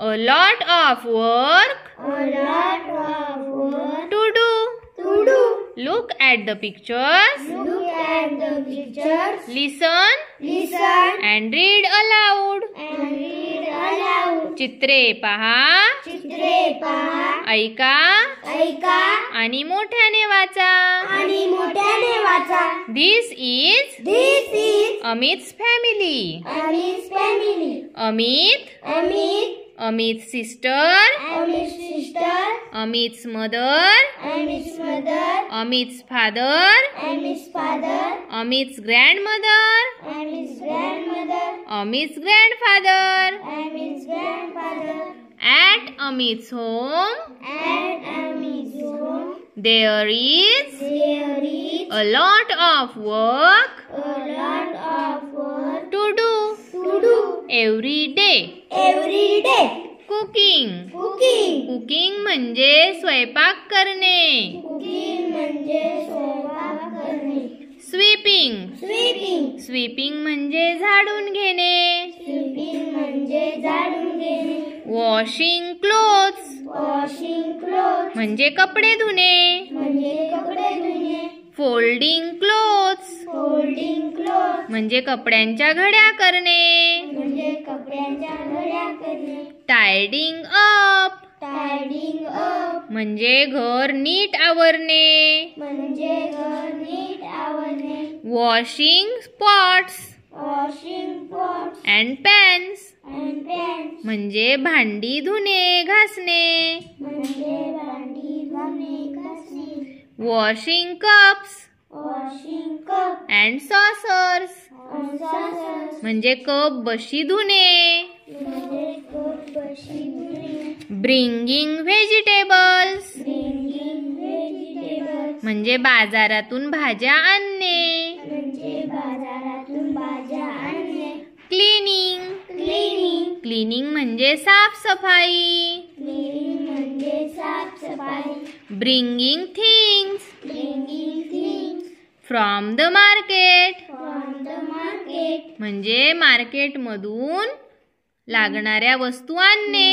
A lot of work to do. Look at the pictures. Listen and read aloud. चित्रे पहा, ऐका आणि मोठ्याने वाचा. This is Amit's family. Amit's sister, Amit's mother, Amit's father, Amit's grandmother, Amit's grandfather. At Amit's home, there is a lot of work to do every day. Cooking म्हणजे स्वयंपाक करणे. Sweeping म्हणजे झाडून घेणे. Washing clothes म्हणजे कपडे धुणे. Folding clothes म्हणजे कपड्यांच्या घड्या करणे. Tidying up म्हणजे घर नीट आवरणे. Washing pots and pans म्हणजे भांडी धुणे घासणे. Washing cups and saucers म्हणजे कप बशी धुणे. Bringing vegetables म्हणजे बाजारातून भाज्या आणणे. Cleaning म्हणजे साफसफाई. Bringing things from the market म्हणजे मार्केटमधून लागणाऱ्या वस्तू आणणे.